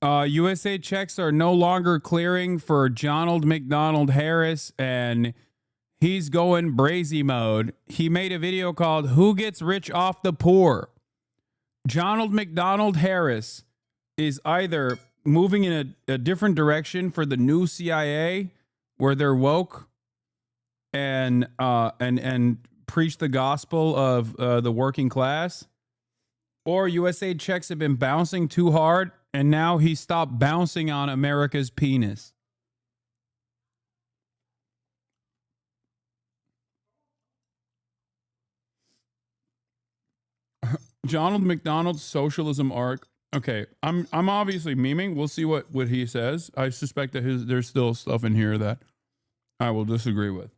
USA checks are no longer clearing for Donald McDonald Harris, and he's going brazy mode. He made a video called Who Gets Rich Off the Poor? Donald McDonald Harris is either moving in a different direction for the new CIA, where they're woke and preach the gospel of the working class, or USA checks have been bouncing too hard, and now he stopped bouncing on America's penis. Donald McDonald's socialism arc. Okay, I'm obviously memeing. We'll see what he says. I suspect that there's still stuff in here that I will disagree with.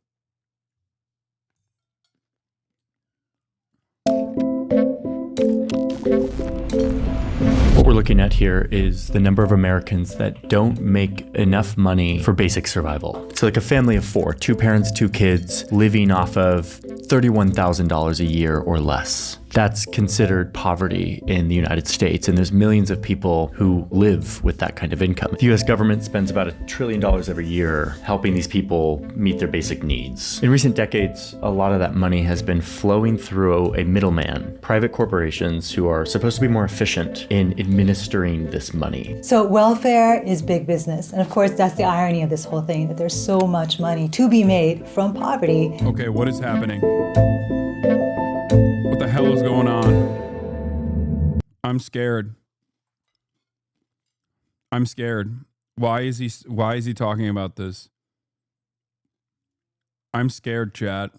What we're looking at here is the number of Americans that don't make enough money for basic survival. So like a family of 4, 2 parents, 2 kids, living off of $31,000 a year or less. That's considered poverty in the United States, and there's millions of people who live with that kind of income. The US government spends about $1 trillion every year helping these people meet their basic needs. In recent decades, a lot of that money has been flowing through a middleman, private corporations who are supposed to be more efficient in administering this money. So welfare is big business. And of course, that's the irony of this whole thing, that there's so much money to be made from poverty. Okay, what is happening? What the hell is going on? I'm scared. I'm scared. Why is he talking about this? I'm scared, chat.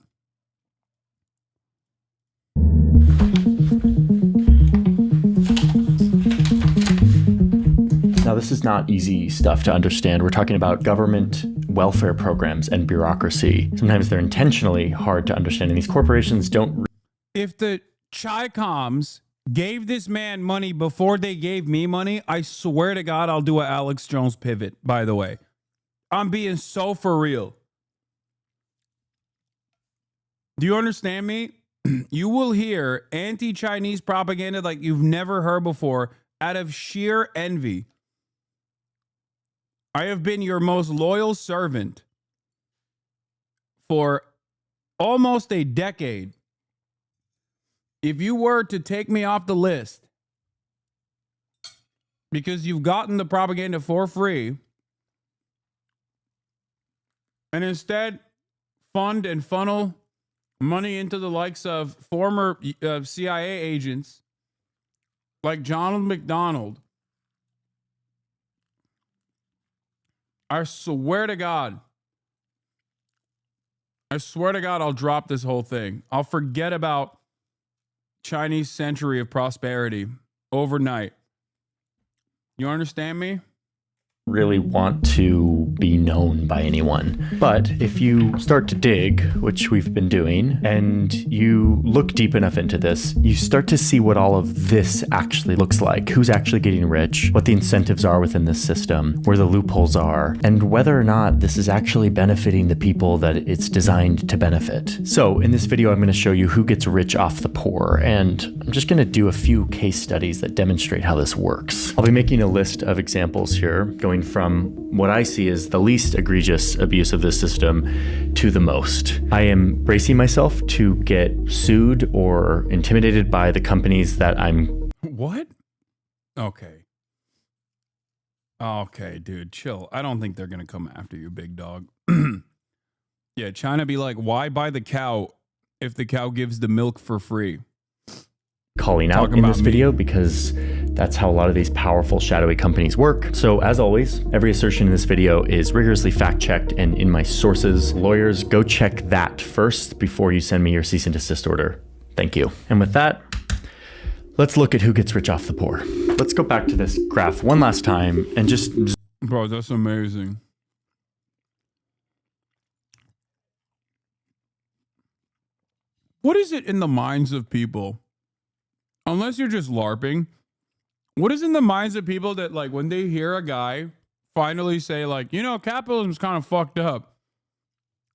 Now, this is not easy stuff to understand. We're talking about government welfare programs and bureaucracy. Sometimes they're intentionally hard to understand, and these corporations don't. If the Chi-Coms gave this man money before they gave me money, I swear to God, I'll do an Alex Jones pivot, by the way. I'm being so for real. Do you understand me? You will hear anti-Chinese propaganda like you've never heard before out of sheer envy. I have been your most loyal servant for almost a decade. If you were to take me off the list because you've gotten the propaganda for free and instead fund and funnel money into the likes of former CIA agents like Donald McDonald, I swear to God, I'll drop this whole thing. I'll forget about Chinese century of prosperity overnight. You understand me? Really want to be known by anyone. But if you start to dig, which we've been doing, and you look deep enough into this, you start to see what all of this actually looks like, who's actually getting rich, what the incentives are within this system, where the loopholes are, and whether or not this is actually benefiting the people that it's designed to benefit. So in this video, I'm going to show you who gets rich off the poor, and I'm just going to do a few case studies that demonstrate how this works. I'll be making a list of examples here, going from what I see as the least egregious abuse of this system to the most. I am bracing myself to get sued or intimidated by the companies that I'm... What? Okay. Okay, dude, chill. I don't think they're going to come after you, big dog. Yeah, China be like, why buy the cow if the cow gives the milk for free? Calling out in this video because that's how a lot of these powerful shadowy companies work. So as always, every assertion in this video is rigorously fact-checked and in my sources. Lawyers, go check that first before you send me your cease and desist order. Thank you. And with that, let's look at who gets rich off the poor. Let's go back to this graph one last time and just... Bro, that's amazing. What is it in the minds of people? Unless you're just LARPing, what is in the minds of people that, like, when they hear a guy finally say, like, you know, capitalism's kind of fucked up.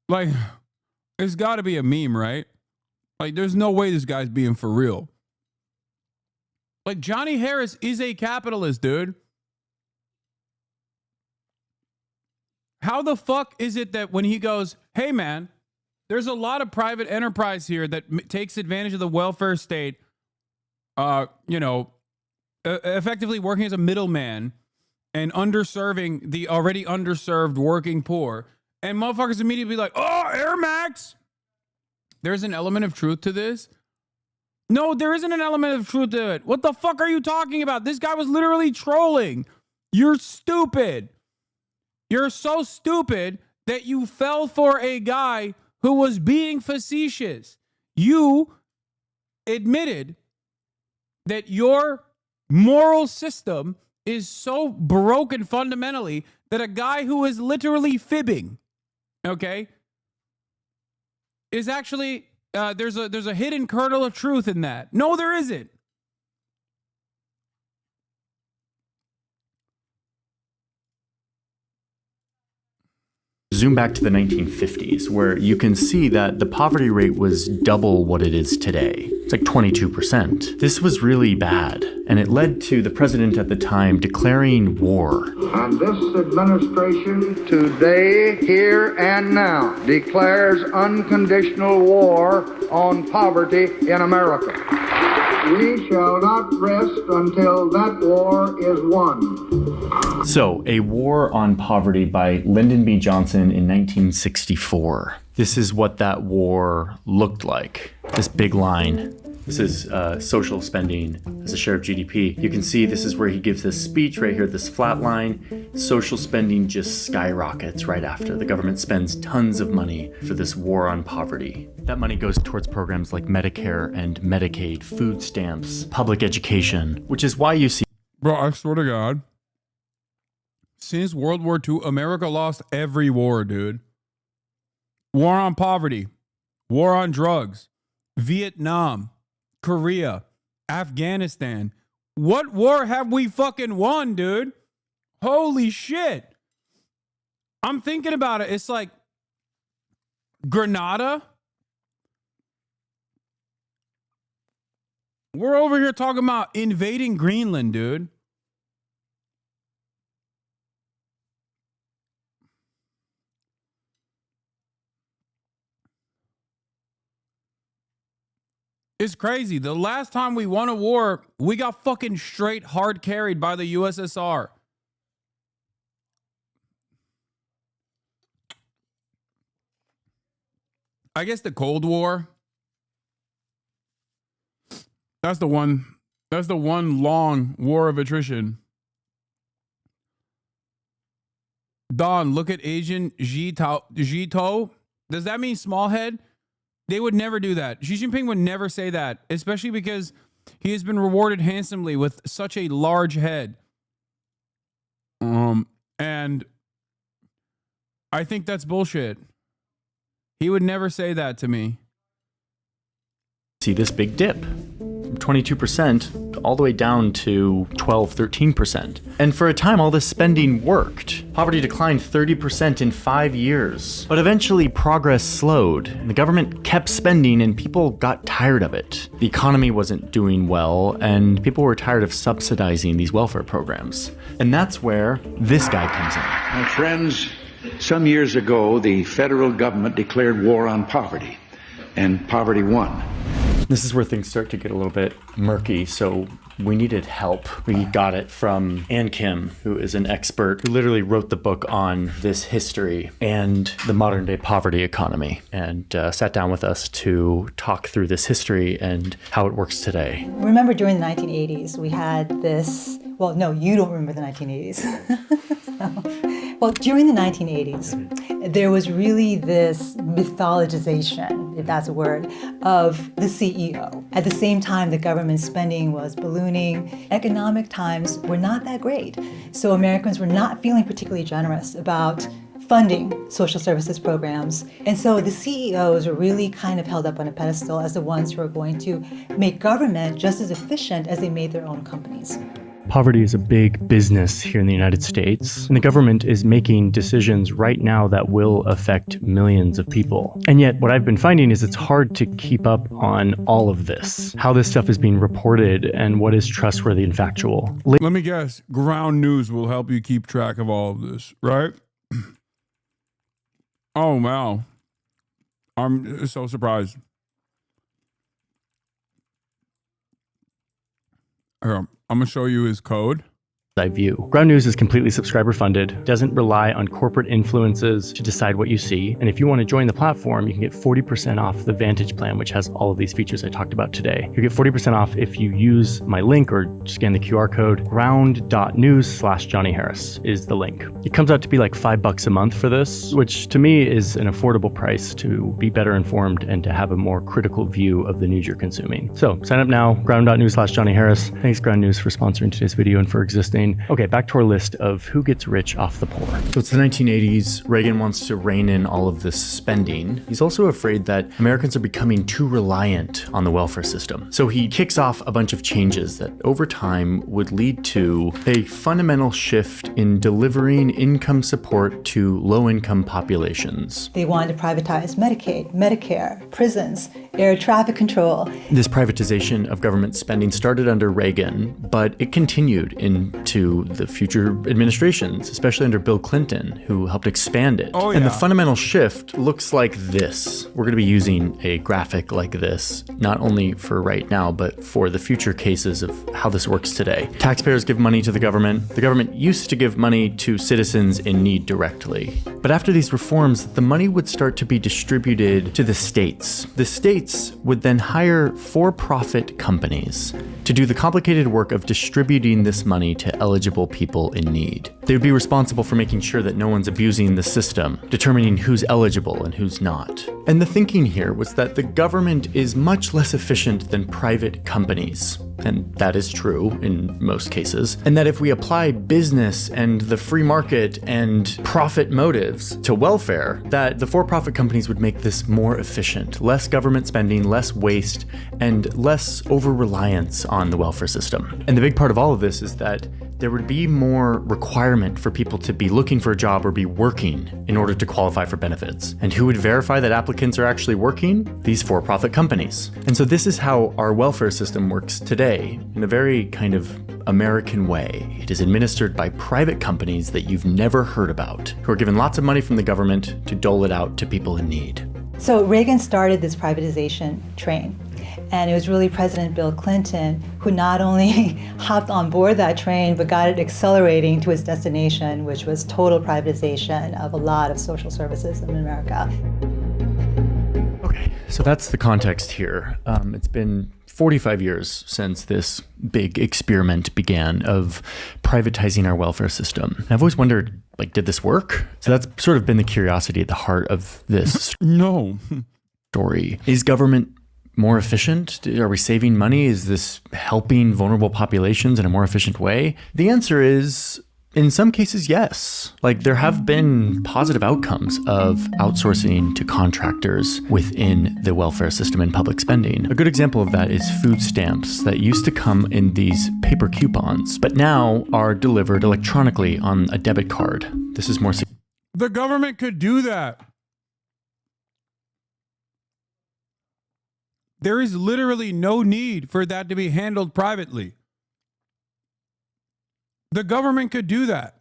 Like, it's got to be a meme, right? Like, there's no way this guy's being for real. Like, Johnny Harris is a capitalist, dude. How the fuck is it that when he goes, hey man, there's a lot of private enterprise here that takes advantage of the welfare state, effectively working as a middleman and underserving the already underserved working poor, and motherfuckers immediately be like, oh, Air Max. There's an element of truth to this. No, there isn't an element of truth to it. What the fuck are you talking about? This guy was literally trolling. You're stupid. You're so stupid that you fell for a guy who was being facetious. You admitted that your moral system is so broken fundamentally that a guy who is literally fibbing, okay, is actually, there's a hidden kernel of truth in that. No, there isn't. Zoom back to the 1950s, where you can see that the poverty rate was double what it is today. It's like 22%. This was really bad, and it led to the president at the time declaring war. And this administration today, here and now, declares unconditional war on poverty in America. We shall not rest until that war is won. So, A War on Poverty by Lyndon B. Johnson in 1964. This is what that war looked like. This big line. This is social spending as a share of GDP. You can see this is where he gives this speech right here, this flat line. Social spending just skyrockets right after. The government spends tons of money for this war on poverty. That money goes towards programs like Medicare and Medicaid, food stamps, public education, which is why you see... Bro, I swear to God, since World War II, America lost every war, dude. War on poverty, war on drugs, Vietnam, Korea, Afghanistan. What war have we fucking won, dude? Holy shit. I'm thinking about it. It's like Grenada. We're over here talking about invading Greenland, dude. It's crazy. The last time we won a war, we got fucking straight hard carried by the USSR. I guess the Cold War. That's the one long war of attrition. Don, look at Asian Jito. Does that mean small head? They would never do that. Xi Jinping would never say that, especially because he has been rewarded handsomely with such a large head. And I think that's bullshit. He would never say that to me. See this big dip from 22% all the way down to 12, 13%. And for a time, all this spending worked. Poverty declined 30% in 5 years. But eventually, progress slowed. And the government kept spending, and people got tired of it. The economy wasn't doing well, and people were tired of subsidizing these welfare programs. And that's where this guy comes in. My friends, some years ago, the federal government declared war on poverty, and poverty won. This is where things start to get a little bit murky, so we needed help. We got it from Ann Kim, who is an expert who literally wrote the book on this history and the modern day poverty economy, and sat down with us to talk through this history and how it works today. Remember during the 1980s, we had this, well, no, you don't remember the 1980s. Well, during the 1980s, there was really this mythologization, if that's a word, of the CEO. At the same time, the government spending was ballooning. Economic times were not that great. So Americans were not feeling particularly generous about funding social services programs. And so the CEOs were really kind of held up on a pedestal as the ones who are going to make government just as efficient as they made their own companies. Poverty is a big business here in the United States, and the government is making decisions right now that will affect millions of people. And yet, what I've been finding is it's hard to keep up on all of this, how this stuff is being reported, and what is trustworthy and factual. Let me guess, ground news will help you keep track of all of this, right? Oh, wow. I'm so surprised. Here, I'm going to show you his code. I view. Ground News is completely subscriber funded, doesn't rely on corporate influences to decide what you see. And if you want to join the platform, you can get 40% off the Vantage plan, which has all of these features I talked about today. You get 40% off if you use my link or scan the QR code. ground.news/Johnny Harris is the link. It comes out to be like $5 a month for this, which to me is an affordable price to be better informed and to have a more critical view of the news you're consuming. So sign up now, ground.news/Johnny Harris. Thanks Ground News for sponsoring today's video and for existing. Okay, back to our list of who gets rich off the poor. So it's the 1980s. Reagan wants to rein in all of this spending. He's also afraid that Americans are becoming too reliant on the welfare system. So he kicks off a bunch of changes that over time would lead to a fundamental shift in delivering income support to low-income populations. They wanted to privatize Medicaid, Medicare, prisons, air traffic control. This privatization of government spending started under Reagan, but it continued into the future administrations, especially under Bill Clinton, who helped expand it. Oh, yeah. And the fundamental shift looks like this. We're going to be using a graphic like this, not only for right now, but for the future cases of how this works today. Taxpayers give money to the government. The government used to give money to citizens in need directly. But after these reforms, the money would start to be distributed to the states. The states would then hire for-profit companies to do the complicated work of distributing this money to eligible people in need. They would be responsible for making sure that no one's abusing the system, determining who's eligible and who's not. And the thinking here was that the government is much less efficient than private companies. And that is true in most cases. And that if we apply business and the free market and profit motives to welfare, that the for-profit companies would make this more efficient, less government spending, less waste, and less over-reliance on the welfare system. And the big part of all of this is that there would be more requirement for people to be looking for a job or be working in order to qualify for benefits. And who would verify that applicants are actually working? These for-profit companies. And so this is how our welfare system works today, in a very kind of American way. It is administered by private companies that you've never heard about, who are given lots of money from the government to dole it out to people in need. So Reagan started this privatization train. And it was really President Bill Clinton who not only hopped on board that train, but got it accelerating to its destination, which was total privatization of a lot of social services in America. Okay, so that's the context here. It's been 45 years since this big experiment began of privatizing our welfare system. And I've always wondered, did this work? So that's sort of been the curiosity at the heart of this No. story. Is government more efficient? Are we saving money? Is this helping vulnerable populations in a more efficient way? The answer is, in some cases, yes. There have been positive outcomes of outsourcing to contractors within the welfare system and public spending. A good example of that is food stamps that used to come in these paper coupons, but now are delivered electronically on a debit card. This is more. The government could do that. There is literally no need for that to be handled privately. The government could do that.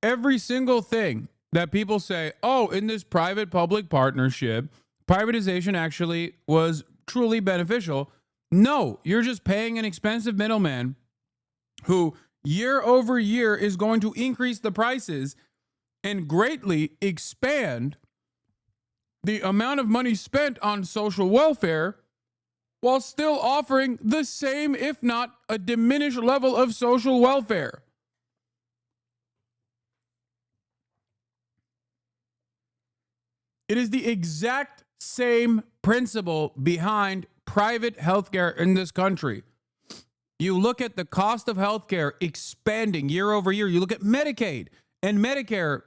Every single thing that people say, oh, in this private-public partnership, privatization actually was truly beneficial. No, you're just paying an expensive middleman who year over year is going to increase the prices and greatly expand the amount of money spent on social welfare while still offering the same, if not a diminished level of social welfare. It is the exact same principle behind private healthcare in this country. You look at the cost of healthcare expanding year over year. You look at Medicaid and Medicare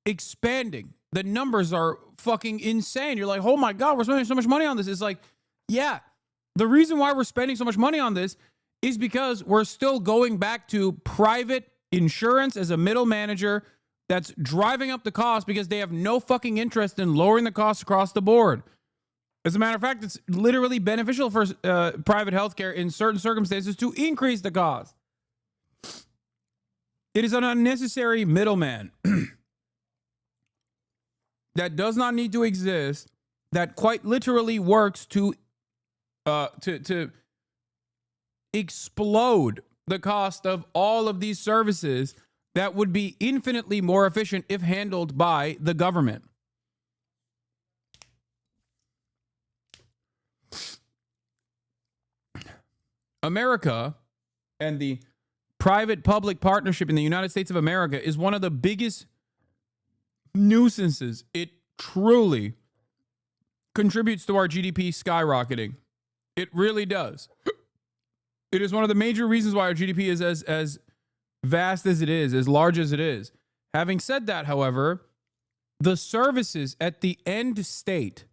expanding. The numbers are fucking insane. You're like, oh my God, we're spending so much money on this. It's like, yeah, the reason why we're spending so much money on this is because we're still going back to private insurance as a middle manager that's driving up the cost because they have no fucking interest in lowering the cost across the board. As a matter of fact, it's literally beneficial for private healthcare in certain circumstances to increase the cost. It is an unnecessary middleman. that does not need to exist, that quite literally works to explode the cost of all of these services that would be infinitely more efficient if handled by the government. America and the private-public partnership in the United States of America is one of the biggest nuisances. It truly contributes to our GDP skyrocketing. It really does. It is one of the major reasons why our GDP is as vast as it is, as large as it is. Having said that, however, the services at the end state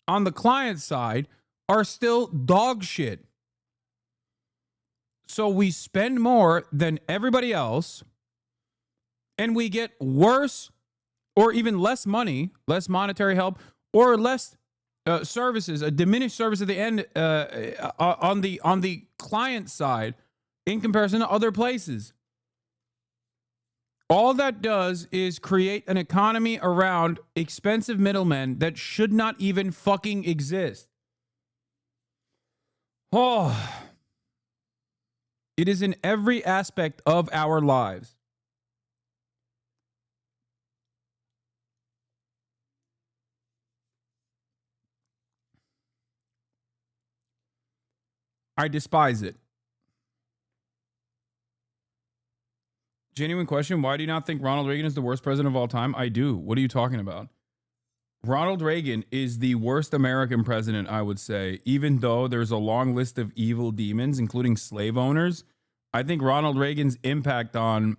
on the client side are still dog shit. So we spend more than everybody else, and we get worse or even less money, less monetary help, or less services, a diminished service at the end on the client side in comparison to other places. All that does is create an economy around expensive middlemen that should not even fucking exist. Oh, it is in every aspect of our lives. I despise it. Genuine question. Why do you not think Ronald Reagan is the worst president of all time? I do. What are you talking about? Ronald Reagan is the worst American president, I would say, even though there's a long list of evil demons, including slave owners. I think Ronald Reagan's impact on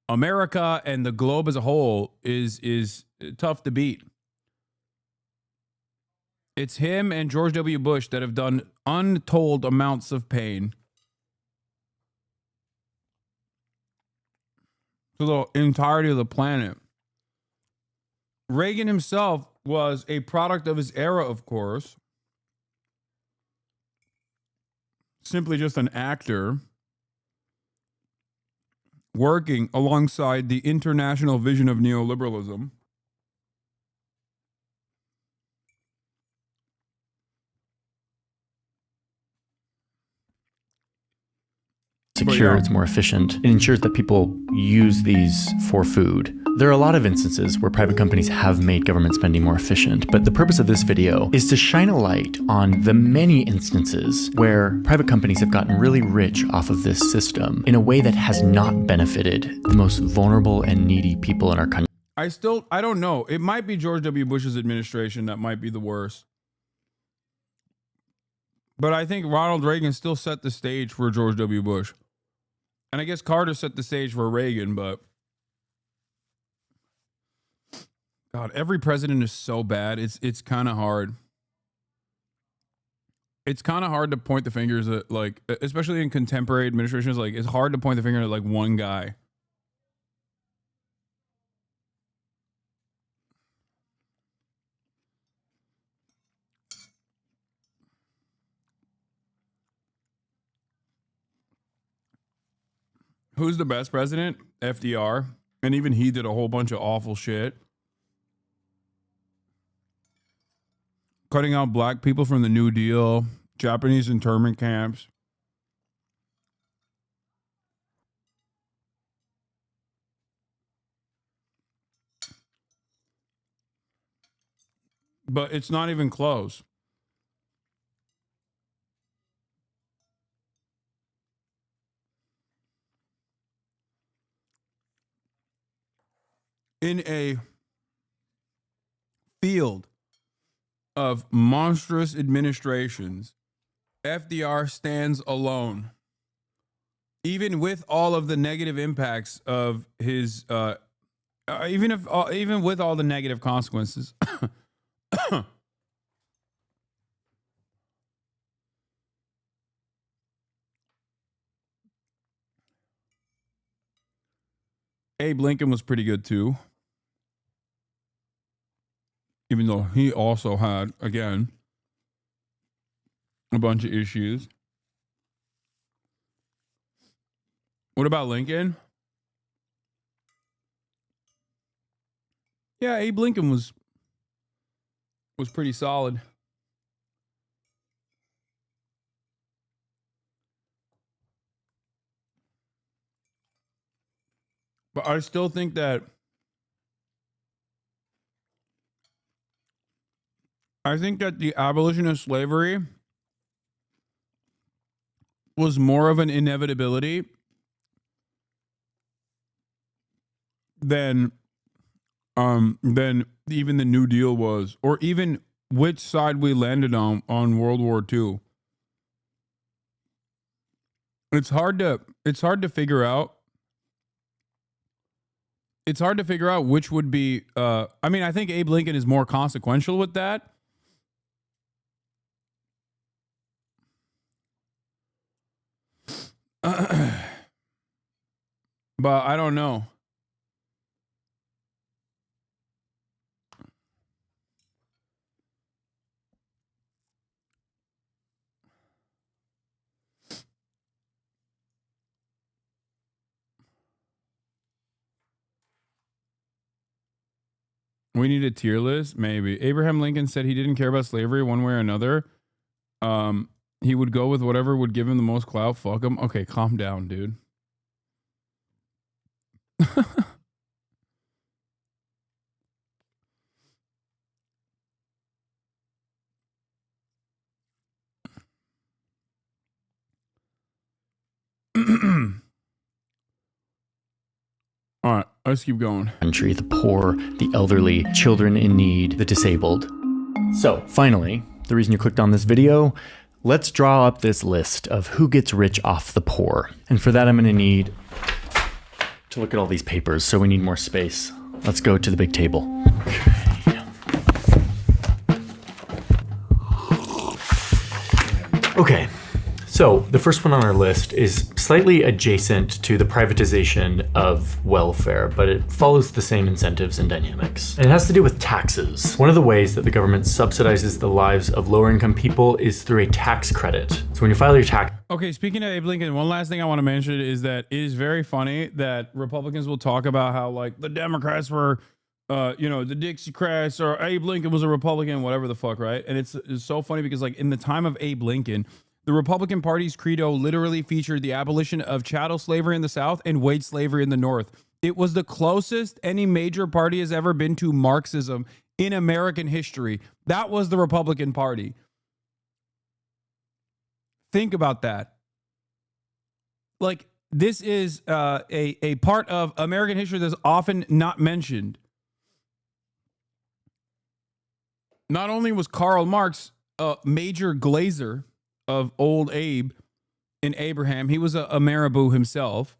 America and the globe as a whole is tough to beat. It's him and George W. Bush that have done untold amounts of pain to the entirety of the planet. Reagan himself was a product of his era, of course. Simply just an actor working alongside the international vision of neoliberalism. Secure, it's more efficient. It ensures that people use these for food. There are a lot of instances where private companies have made government spending more efficient, but the purpose of this video is to shine a light on the many instances where private companies have gotten really rich off of this system in a way that has not benefited the most vulnerable and needy people in our country. I don't know. It might be George W. Bush's administration that might be the worst. But I think Ronald Reagan still set the stage for George W. Bush. And I guess Carter set the stage for Reagan, but God, every president is so bad. It's kind of hard. It's kind of hard to point the fingers at, like, especially in contemporary administrations, like it's hard to point the finger at like one guy. Who's the best president? FDR. And even he did a whole bunch of awful shit. Cutting out black people from the New Deal, Japanese internment camps. But it's not even close. In a field of monstrous administrations, FDR stands alone. Even with all of the negative impacts of his, even with all the negative consequences. Abe Lincoln was pretty good too. Even though he also had, again, a bunch of issues. What about Lincoln? Yeah, Abe Lincoln was pretty solid. But I still think that the abolition of slavery was more of an inevitability than even the New Deal was, or even which side we landed on World War II. It's hard to figure out. It's hard to figure out which would be. I mean, I think Abe Lincoln is more consequential with that. But I don't know. We need a tier list, maybe. Abraham Lincoln said he didn't care about slavery one way or another. He would go with whatever would give him the most clout. Fuck him. Okay, calm down, dude. All right, let's keep going. Country, the poor, the elderly, children in need, the disabled. So, finally, the reason you clicked on this video, let's draw up this list of who gets rich off the poor. And for that, I'm going to need to look at all these papers, so we need more space. Let's go to the big table. Okay, so the first one on our list is slightly adjacent to the privatization of welfare, but it follows the same incentives and dynamics. And it has to do with taxes. One of the ways that the government subsidizes the lives of lower income people is through a tax credit. So when you file your tax... Okay, speaking of Abe Lincoln, one last thing I want to mention is that it is very funny that Republicans will talk about how, like, the Democrats were, the Dixiecrats, or Abe Lincoln was a Republican, whatever the fuck, right? And it's so funny because, like, in the time of Abe Lincoln, the Republican Party's credo literally featured the abolition of chattel slavery in the South and wage slavery in the North. It was the closest any major party has ever been to Marxism in American history. That was the Republican Party. Think about that. Like, this is a part of American history that's often not mentioned. Not only was Karl Marx a major glazer of old Abe and Abraham, he was a Marabou himself.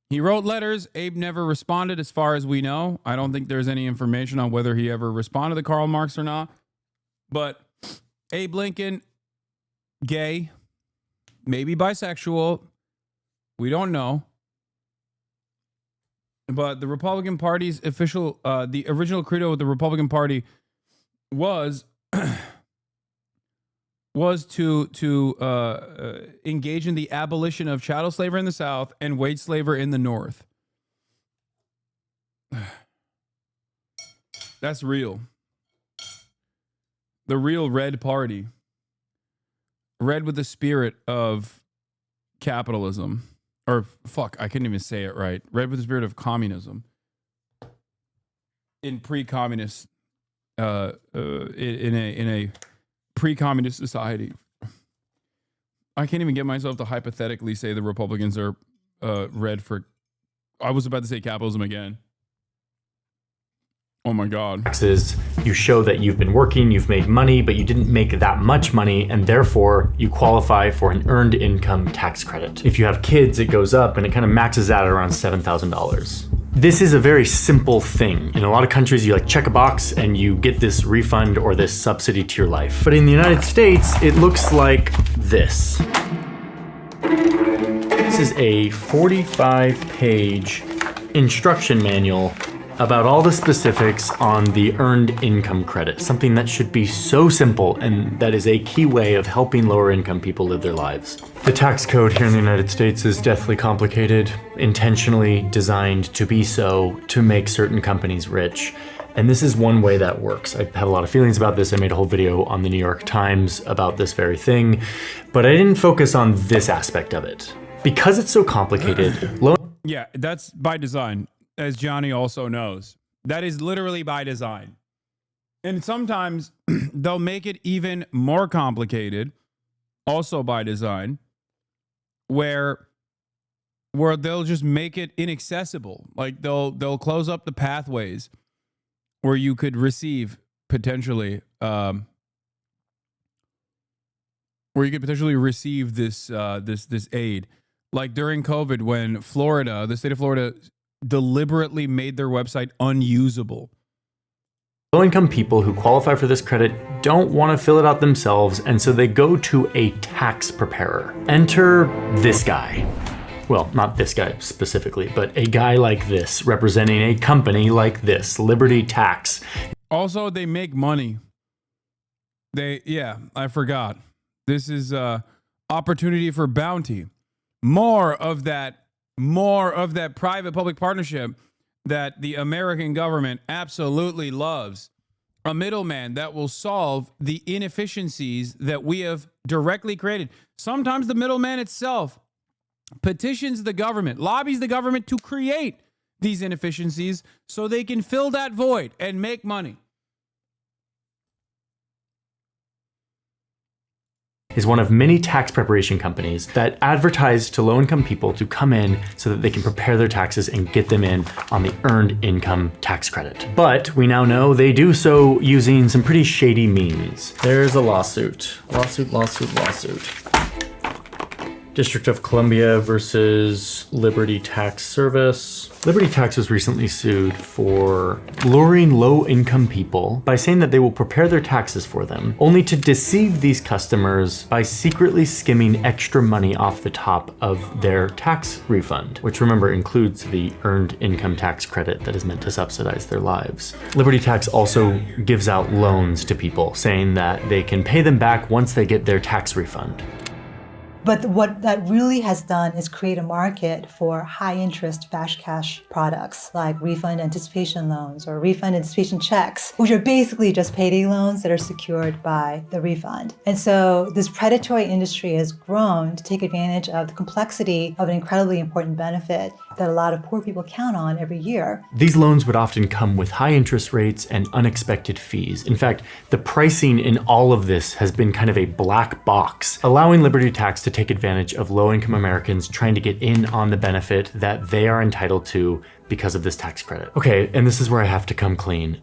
He wrote letters. Abe never responded as far as we know. I don't think there's any information on whether he ever responded to Karl Marx or not. But Abe Lincoln, gay, maybe bisexual. We don't know. But the Republican Party's official, the original credo of the Republican Party was to engage in the abolition of chattel slavery in the South and wage slavery in the North. That's real. The real red party. Red with the spirit of capitalism. Or, fuck, I couldn't even say it right. Red with the spirit of communism. In pre-communist, in a pre-communist society. I can't even get myself to hypothetically say the Republicans are red for... I was about to say capitalism again. Oh my God. Taxes, you show that you've been working, you've made money, but you didn't make that much money, and therefore you qualify for an earned income tax credit. If you have kids, it goes up and it kind of maxes out at around $7,000. This is a very simple thing. In a lot of countries, you like check a box and you get this refund or this subsidy to your life. But in the United States, it looks like this. This is a 45-page instruction manual about all the specifics on the earned income credit, something that should be so simple and that is a key way of helping lower income people live their lives. The tax code here in the United States is deathly complicated, intentionally designed to be so to make certain companies rich. And this is one way that works. I have a lot of feelings about this. I made a whole video on the New York Times about this very thing, but I didn't focus on this aspect of it. Because it's so complicated, Yeah, that's by design, as Johnny also knows. That is literally by design. And sometimes they'll make it even more complicated, also by design, where they'll just make it inaccessible. Like they'll close up the pathways where you could receive potentially this this aid. Like during COVID, when the state of Florida deliberately made their website unusable. Low-income people who qualify for this credit don't want to fill it out themselves, and so they go to a tax preparer. Enter this guy. Well, not this guy specifically, but a guy like this, representing a company like this, Liberty Tax. Also, they make money. I forgot. This is opportunity for bounty. More of that private-public partnership that the American government absolutely loves. A middleman that will solve the inefficiencies that we have directly created. Sometimes the middleman itself petitions the government, lobbies the government to create these inefficiencies so they can fill that void and make money. Is one of many tax preparation companies that advertise to low-income people to come in so that they can prepare their taxes and get them in on the earned income tax credit. But we now know they do so using some pretty shady means. There's a lawsuit. Lawsuit. District of Columbia versus Liberty Tax Service. Liberty Tax was recently sued for luring low-income people by saying that they will prepare their taxes for them, only to deceive these customers by secretly skimming extra money off the top of their tax refund, which remember includes the earned income tax credit that is meant to subsidize their lives. Liberty Tax also gives out loans to people, saying that they can pay them back once they get their tax refund. But what that really has done is create a market for high-interest fast cash products like refund anticipation loans or refund anticipation checks, which are basically just payday loans that are secured by the refund. And so this predatory industry has grown to take advantage of the complexity of an incredibly important benefit that a lot of poor people count on every year. These loans would often come with high interest rates and unexpected fees. In fact, the pricing in all of this has been kind of a black box, allowing Liberty Tax to take advantage of low-income Americans trying to get in on the benefit that they are entitled to because of this tax credit. Okay, and this is where I have to come clean.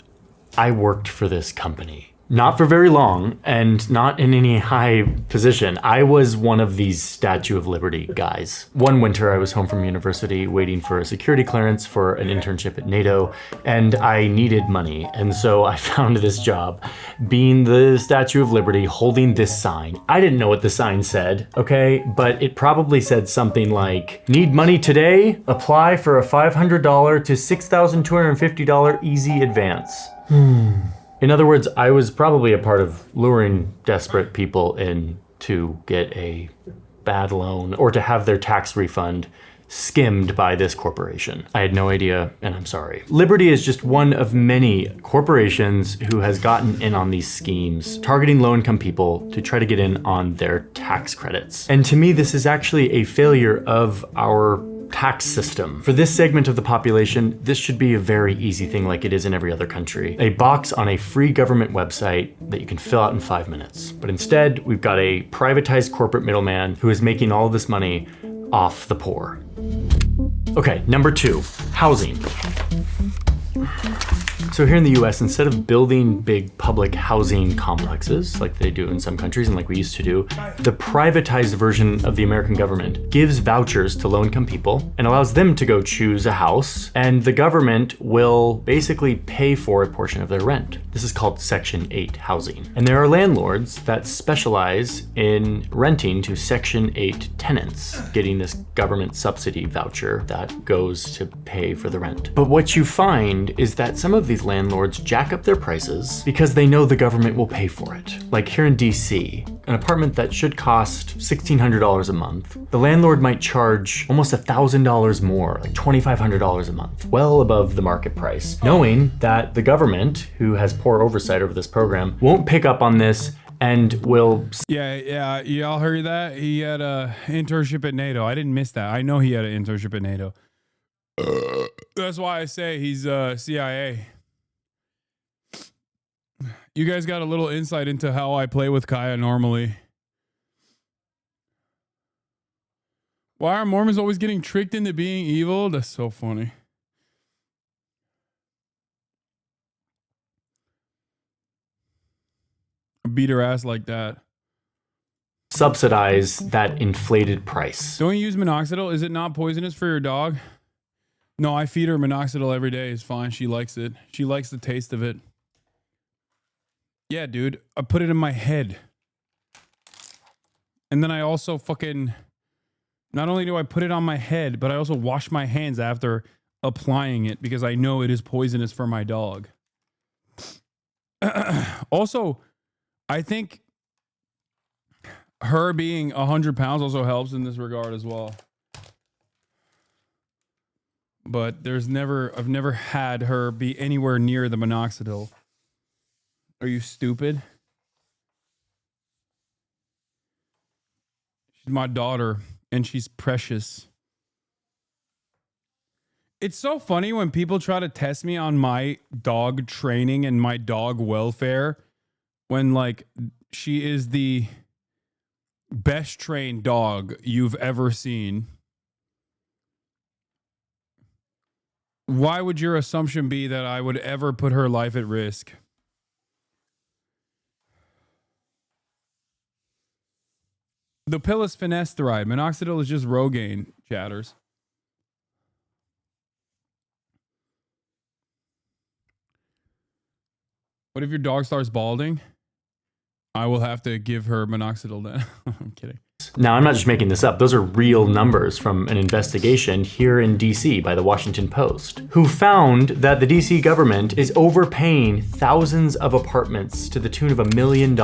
I worked for this company. Not for very long, and not in any high position. I was one of these Statue of Liberty guys. One winter, I was home from university waiting for a security clearance for an internship at NATO, and I needed money. And so I found this job being the Statue of Liberty holding this sign. I didn't know what the sign said, okay? But it probably said something like, "Need money today? Apply for a $500 to $6,250 easy advance." In other words, I was probably a part of luring desperate people in to get a bad loan or to have their tax refund skimmed by this corporation. I had no idea, and I'm sorry. Liberty is just one of many corporations who has gotten in on these schemes, targeting low-income people to try to get in on their tax credits. And to me, this is actually a failure of our tax system. For this segment of the population, this should be a very easy thing like it is in every other country. A box on a free government website that you can fill out in 5 minutes. But instead, we've got a privatized corporate middleman who is making all of this money off the poor. Okay, number 2, housing. So here in the US, instead of building big public housing complexes like they do in some countries and like we used to do, the privatized version of the American government gives vouchers to low-income people and allows them to go choose a house, and the government will basically pay for a portion of their rent. This is called Section 8 housing. And there are landlords that specialize in renting to Section 8 tenants, getting this government subsidy voucher that goes to pay for the rent. But what you find is that some of these these landlords jack up their prices because they know the government will pay for it. Like here in DC, an apartment that should cost $1,600 a month, the landlord might charge almost $1,000 more, like $2,500 a month, well above the market price, knowing that the government, who has poor oversight over this program, won't pick up on this and will... Yeah, y'all heard that? He had a internship at NATO. I didn't miss that. I know he had an internship at NATO. That's why I say he's CIA. You guys got a little insight into how I play with Kaya normally. Why are Mormons always getting tricked into being evil? That's so funny. Beat her ass like that. Subsidize that inflated price. Don't you use minoxidil? Is it not poisonous for your dog? No, I feed her minoxidil every day. It's fine. She likes it. She likes the taste of it. Yeah, dude. I put it in my head. And then I also fucking... Not only do I put it on my head, but I also wash my hands after applying it because I know it is poisonous for my dog. Also, I think her being 100 pounds also helps in this regard as well. But I've never had her be anywhere near the minoxidil. Are you stupid? She's my daughter, and she's precious. It's so funny when people try to test me on my dog training and my dog welfare when, like, she is the best trained dog you've ever seen. Why would your assumption be that I would ever put her life at risk? The pill is finasteride. Minoxidil is just Rogaine, chatters. What if your dog starts balding? I will have to give her minoxidil then. I'm kidding. Now, I'm not just making this up. Those are real numbers from an investigation here in DC by the Washington Post, who found that the DC government is overpaying thousands of apartments to the tune of $1 million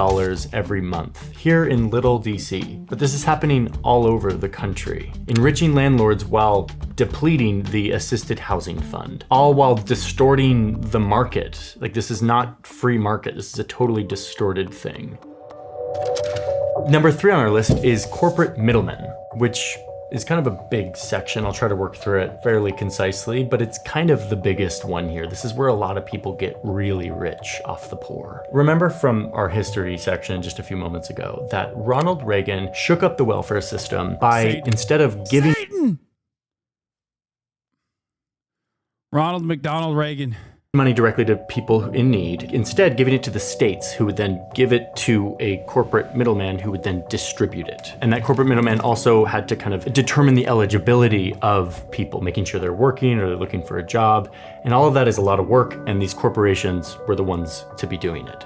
every month here in little DC. But this is happening all over the country, enriching landlords while depleting the assisted housing fund, all while distorting the market. Like, this is not free market. This is a totally distorted thing. Number 3 on our list is corporate middlemen, which is kind of a big section. I'll try to work through it fairly concisely, but it's kind of the biggest one here. This is where a lot of people get really rich off the poor. Remember from our history section just a few moments ago that Ronald Reagan shook up the welfare system by, instead of giving... Ronald McDonald Reagan. Money directly to people in need, instead giving it to the states, who would then give it to a corporate middleman who would then distribute it. And that corporate middleman also had to kind of determine the eligibility of people, making sure they're working or they're looking for a job. And all of that is a lot of work, and these corporations were the ones to be doing it.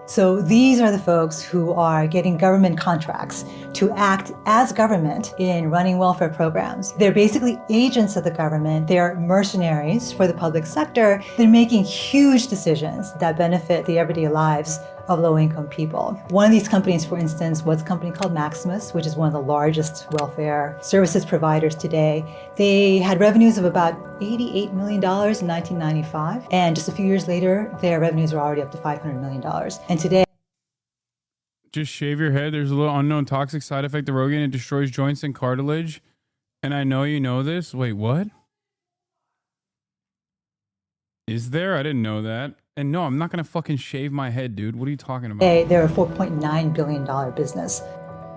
So these are the folks who are getting government contracts to act as government in running welfare programs. They're basically agents of the government. They're mercenaries for the public sector. They're making huge decisions that benefit the everyday lives of low-income people. One of these companies, for instance, was a company called Maximus, which is one of the largest welfare services providers today. They had revenues of about $88 million in 1995, and just a few years later, their revenues are already up to $500 million. And today, just shave your head. There's a little unknown toxic side effect of Rogaine. It destroys joints and cartilage. And I know you know this. Wait, what? Is there? I didn't know that. And no, I'm not going to fucking shave my head, dude. What are you talking about? they're a $4.9 billion business.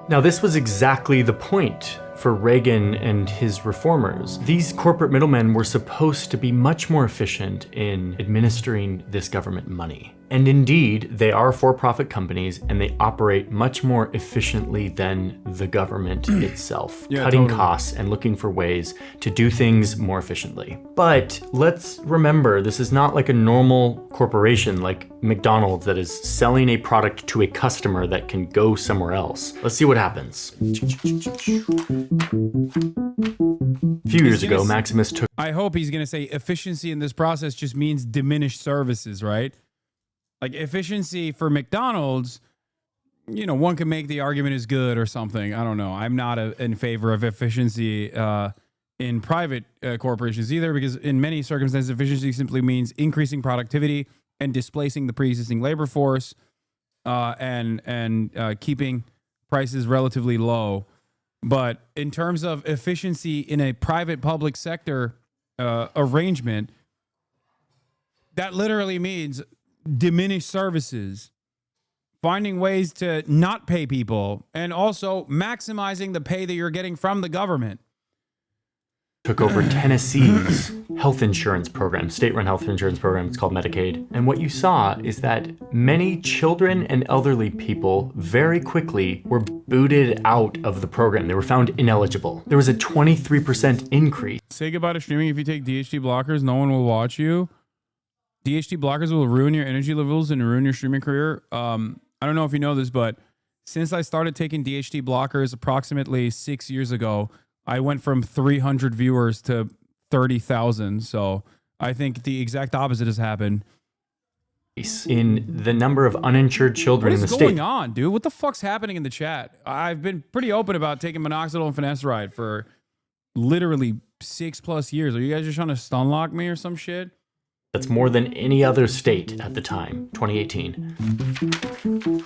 Now, this was exactly the point for Reagan and his reformers. These corporate middlemen were supposed to be much more efficient in administering this government money. And indeed, they are for-profit companies, and they operate much more efficiently than the government itself, cutting costs and looking for ways to do things more efficiently. But let's remember, this is not like a normal corporation like McDonald's that is selling a product to a customer that can go somewhere else. Let's see what happens. A few years ago, Maximus took... I hope he's going to say efficiency in this process just means diminished services, right? Like efficiency for McDonald's, one can make the argument is good or something. I don't know. I'm not in favor of efficiency in private corporations either, because in many circumstances, efficiency simply means increasing productivity and displacing the pre-existing labor force and keeping prices relatively low. But in terms of efficiency in a private-public sector arrangement, that literally means diminished services, finding ways to not pay people, and also maximizing the pay that you're getting from the government. Took over Tennessee's health insurance program, state-run health insurance program. It's called Medicaid. And what you saw is that many children and elderly people very quickly were booted out of the program. They were found ineligible. There was a 23% increase. Say goodbye to streaming. If you take DHT blockers, no one will watch you. DHT blockers will ruin your energy levels and ruin your streaming career. I don't know if you know this, but since I started taking DHT blockers approximately 6 years ago, I went from 300 viewers to 30,000. So I think the exact opposite has happened. In the number of uninsured children in the state. What is going on, dude? What the fuck's happening in the chat? I've been pretty open about taking minoxidil and finasteride for literally 6+ years. Are you guys just trying to stun lock me or some shit? That's more than any other state at the time, 2018.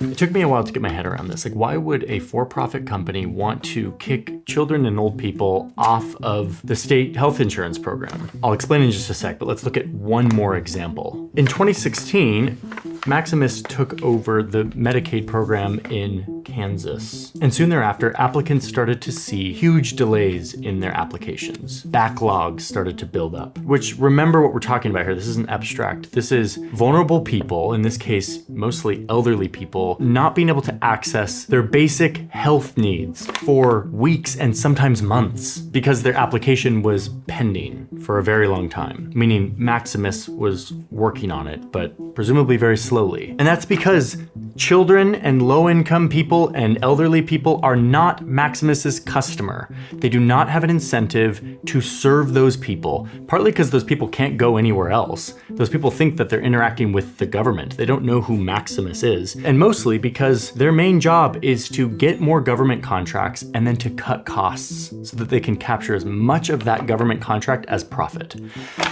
It took me a while to get my head around this. Like, why would a for-profit company want to kick children and old people off of the state health insurance program? I'll explain in just a sec, but let's look at one more example. In 2016, Maximus took over the Medicaid program in Kansas. And soon thereafter, applicants started to see huge delays in their applications. Backlogs started to build up, which, remember what we're talking about here. This isn't abstract. This is vulnerable people, in this case, mostly elderly people, not being able to access their basic health needs for weeks and sometimes months because their application was pending for a very long time, meaning Maximus was working on it, but presumably very slowly. And that's because children and low-income people and elderly people are not Maximus's customer. They do not have an incentive to serve those people, partly because those people can't go anywhere else. Those people think that they're interacting with the government. They don't know who Maximus is. And mostly because their main job is to get more government contracts and then to cut costs so that they can capture as much of that government contract as profit.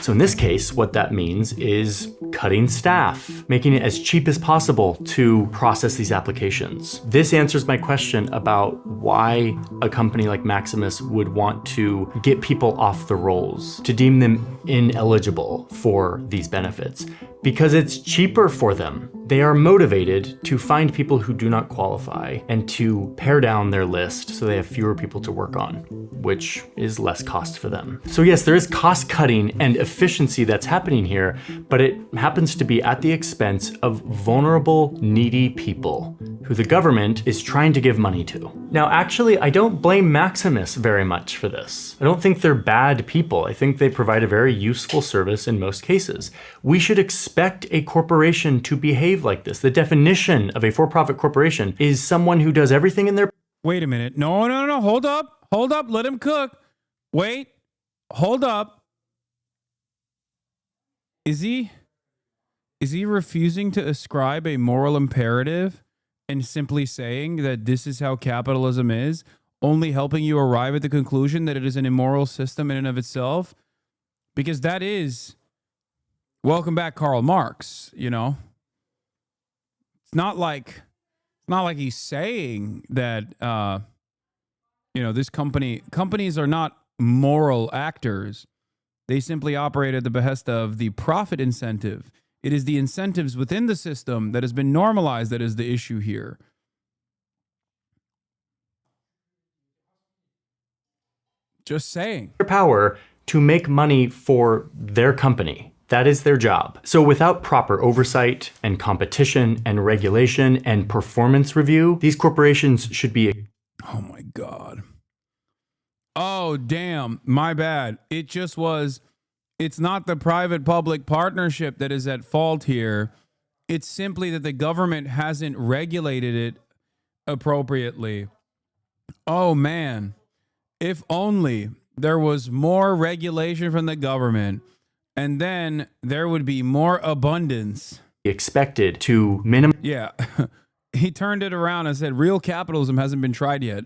So in this case, what that means is cutting staff, making it as cheap as possible to process these applications. This answers my question about why a company like Maximus would want to get people off the rolls, to deem them ineligible for these benefits, because it's cheaper for them. They are motivated to find people who do not qualify and to pare down their list so they have fewer people to work on, which is less cost for them. So yes, there is cost cutting and efficiency that's happening here, but it happens to be at the expense of vulnerable, needy people who the government is trying to give money to. Now, actually, I don't blame Maximus very much for this. I don't think they're bad people. I think they provide a very useful service in most cases. We should expect a corporation to behave like this. The definition of a for-profit corporation is someone who does everything in their... Wait a minute. No. Hold up. Let him cook. Wait. Hold up. Is he refusing to ascribe a moral imperative and simply saying that this is how capitalism is, only helping you arrive at the conclusion that it is an immoral system in and of itself? Because that is, welcome back, Karl Marx, you know? It's not like he's saying that, this companies are not moral actors. They simply operate at the behest of the profit incentive. It is the incentives within the system that has been normalized that is the issue here. Just saying. Their power to make money for their company. That is their job. So without proper oversight and competition and regulation and performance review, these corporations should be... Oh my God. Oh, damn. My bad. It's not the private-public partnership that is at fault here. It's simply that the government hasn't regulated it appropriately. Oh, man. If only there was more regulation from the government, and then there would be more abundance. Expected to minimize. Yeah. He turned it around and said, real capitalism hasn't been tried yet.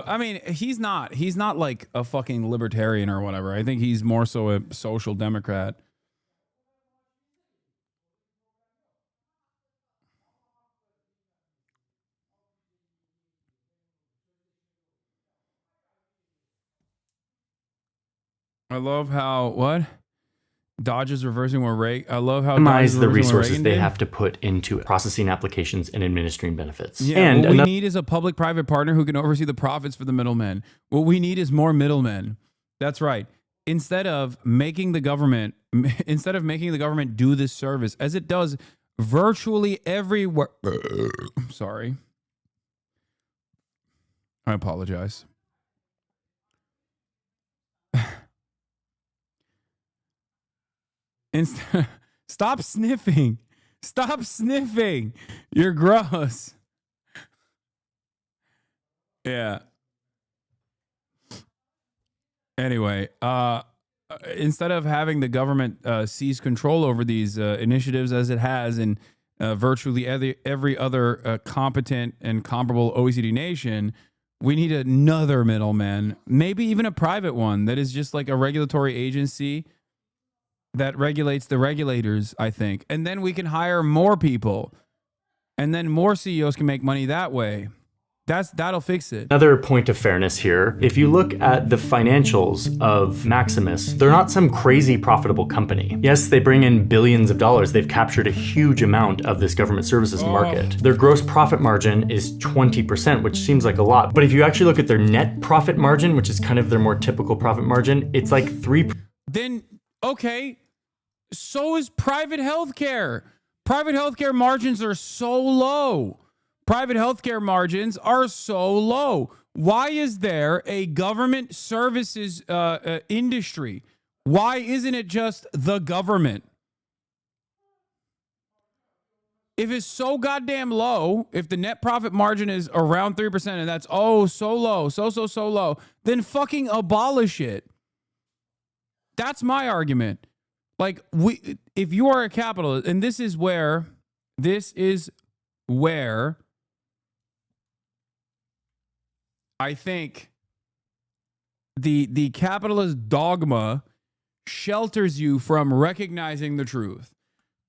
I mean, he's not like a fucking libertarian or whatever. I think he's more so a social democrat. I love how, what? Dodge is reversing what Reagan. I love how minimize the Dodge is reversing what resources Reagan they did. have to put into processing applications and administering benefits. Yeah, and what we need is a public-private partner who can oversee the profits for the middlemen. What we need is more middlemen. That's right. Instead of making the government do this service, as it does virtually everywhere. Sorry. I apologize. Stop sniffing. Stop sniffing. You're gross. Yeah. Anyway, instead of having the government seize control over these initiatives as it has in virtually every other competent and comparable OECD nation, we need another middleman, maybe even a private one that is just like a regulatory agency that regulates the regulators, I think. And then we can hire more people, and then more CEOs can make money that way. That'll fix it. Another point of fairness here, if you look at the financials of Maximus, they're not some crazy profitable company. Yes, they bring in billions of dollars. They've captured a huge amount of this government services market. Their gross profit margin is 20%, which seems like a lot. But if you actually look at their net profit margin, which is kind of their more typical profit margin, it's like 3%. Then, okay, so is private healthcare. Private healthcare margins are so low. Private healthcare margins are so low. Why is there a government services industry? Why isn't it just the government? If it's so goddamn low, if the net profit margin is around 3% and that's so low, so low, then fucking abolish it. That's my argument. Like, if you are a capitalist, and this is where I think the capitalist dogma shelters you from recognizing the truth.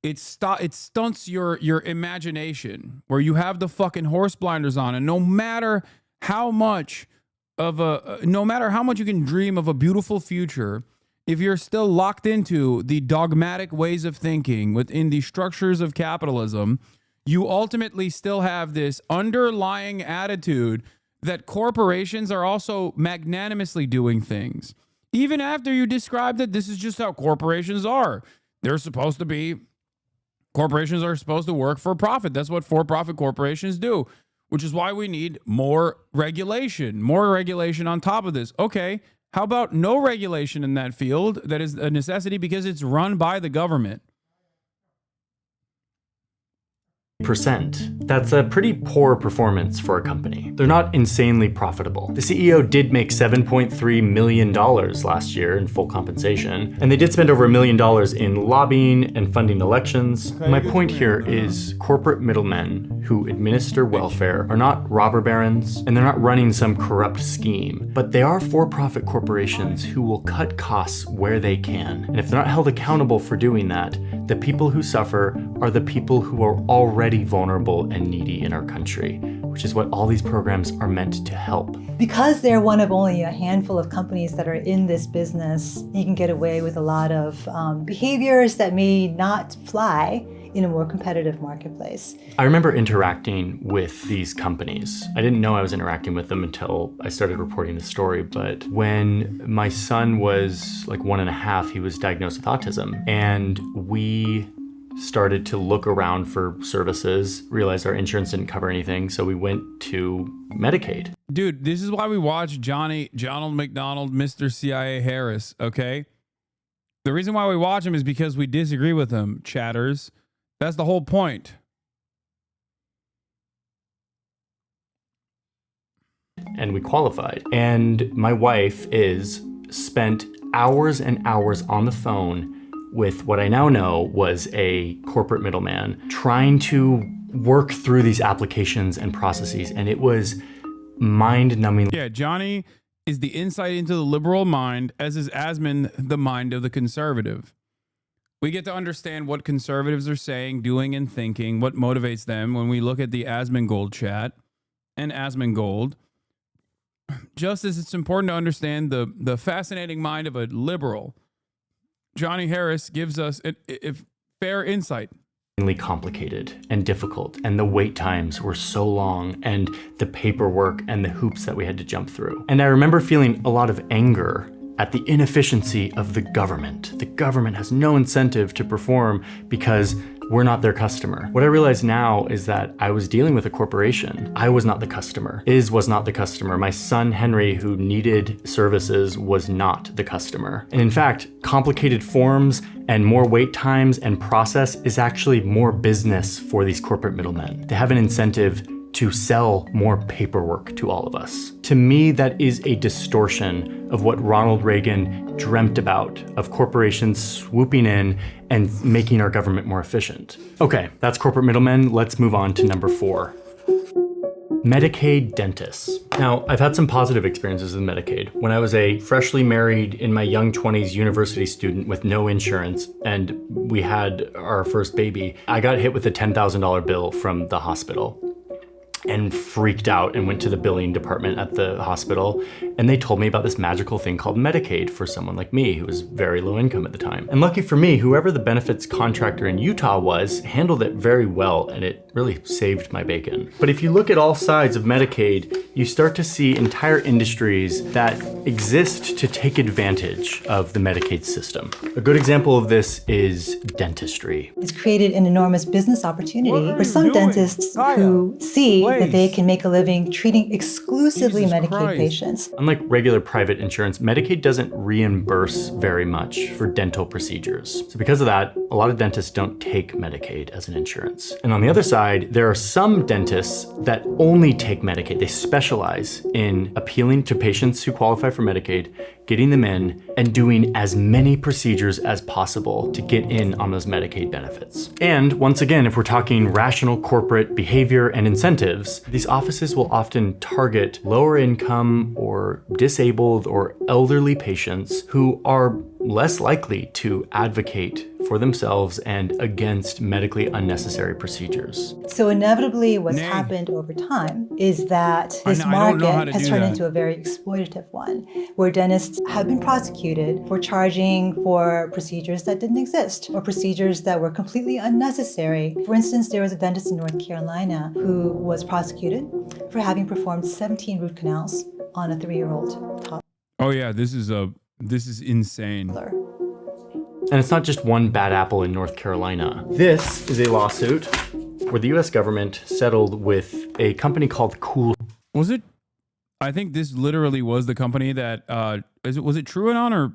It stunts your imagination, where you have the fucking horse blinders on, and no matter how much you can dream of a beautiful future, if you're still locked into the dogmatic ways of thinking within the structures of capitalism, you ultimately still have this underlying attitude that corporations are also magnanimously doing things. Even after you describe that this is just how corporations are. Corporations are supposed to work for profit. That's what for-profit corporations do, which is why we need more regulation on top of this. Okay. How about no regulation in that field? That is a necessity because it's run by the government. That's a pretty poor performance for a company. They're not insanely profitable. The CEO did make $7.3 million last year in full compensation, and they did spend over $1 million in lobbying and funding elections. My point here is corporate middlemen who administer welfare are not robber barons, and they're not running some corrupt scheme, but they are for-profit corporations who will cut costs where they can. And if they're not held accountable for doing that, the people who suffer are the people who are already vulnerable and needy in our country, which is what all these programs are meant to help. Because they're one of only a handful of companies that are in this business, you can get away with a lot of behaviors that may not fly in a more competitive marketplace. I remember interacting with these companies. I didn't know I was interacting with them until I started reporting the story, but when my son was like 1.5, he was diagnosed with autism, and we started to look around for services, realized our insurance didn't cover anything, so we went to Medicaid. Dude, this is why we watch Donald McDonald, Mr. CIA Harris, okay? The reason why we watch him is because we disagree with him, chatters. That's the whole point. and we qualified. And my wife spent hours and hours on the phone with what I now know was a corporate middleman trying to work through these applications and processes. And it was mind-numbing. Yeah, Johnny is the insight into the liberal mind, as is Asman the mind of the conservative. We get to understand what conservatives are saying, doing, and thinking, what motivates them when we look at the Asman Gold chat and Asman Gold. Just as it's important to understand the fascinating mind of a liberal, Johnny Harris gives us a fair insight. Complicated and difficult, and the wait times were so long, and the paperwork and the hoops that we had to jump through. And I remember feeling a lot of anger at the inefficiency of the government. The government has no incentive to perform because we're not their customer. What I realize now is that I was dealing with a corporation. I was not the customer. Was not the customer. My son, Henry, who needed services, was not the customer. And in fact, complicated forms and more wait times and process is actually more business for these corporate middlemen. They have an incentive to sell more paperwork to all of us. To me, that is a distortion of what Ronald Reagan dreamt about, of corporations swooping in and making our government more efficient. Okay, that's corporate middlemen. Let's move on to number 4. Medicaid dentists. Now, I've had some positive experiences with Medicaid. When I was a freshly married, in my young 20s university student with no insurance, and we had our first baby, I got hit with a $10,000 bill from the hospital and freaked out and went to the billing department at the hospital. And they told me about this magical thing called Medicaid for someone like me who was very low income at the time. And lucky for me, whoever the benefits contractor in Utah was handled it very well, and it really saved my bacon. But if you look at all sides of Medicaid, you start to see entire industries that exist to take advantage of the Medicaid system. A good example of this is dentistry. It's created an enormous business opportunity for some dentists who see that they can make a living treating exclusively Jesus Medicaid Christ. patients. Unlike regular private insurance, Medicaid doesn't reimburse very much for dental procedures. So because of that, a lot of dentists don't take Medicaid as an insurance. And on the other side, there are some dentists that only take Medicaid. They specialize in appealing to patients who qualify for Medicaid, getting them in, and doing as many procedures as possible to get in on those Medicaid benefits. And once again, if we're talking rational corporate behavior and incentives, these offices will often target lower income or disabled or elderly patients who are less likely to advocate for themselves and against medically unnecessary procedures. So inevitably what's Nay. happened over time is that this I don't know how market to has do turned that. into a very exploitative one, where dentists have been prosecuted for charging for procedures that didn't exist or procedures that were completely unnecessary. For instance, there was a dentist in North Carolina who was prosecuted for having performed 17 root canals on a 3-year-old toddler. Oh yeah, this is insane. And it's not just one bad apple in North Carolina. This is a lawsuit where the US government settled with a company called Cool. Was it? I think this literally was the company that was it TrueAnon or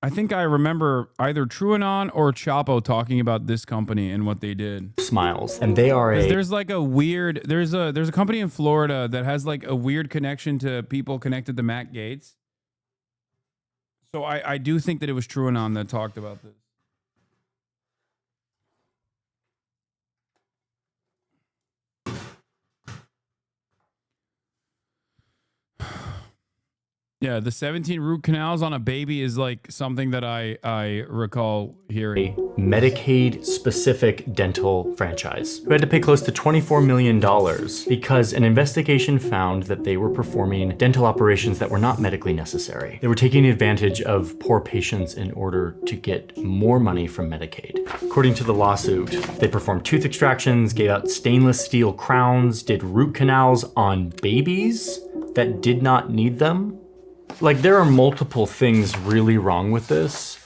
I think I remember either TrueAnon or Chapo talking about this company and what they did. Smiles. And they are 'Cause a there's like a weird there's a company in Florida that has like a weird connection to people connected to Matt Gaetz. So I do think that it was TrueAnon that talked about this. Yeah, the 17 root canals on a baby is like something that I recall hearing. a Medicaid-specific dental franchise who had to pay close to $24 million because an investigation found that they were performing dental operations that were not medically necessary. They were taking advantage of poor patients in order to get more money from Medicaid. According to the lawsuit, they performed tooth extractions, gave out stainless steel crowns, did root canals on babies that did not need them. Like, there are multiple things really wrong with this.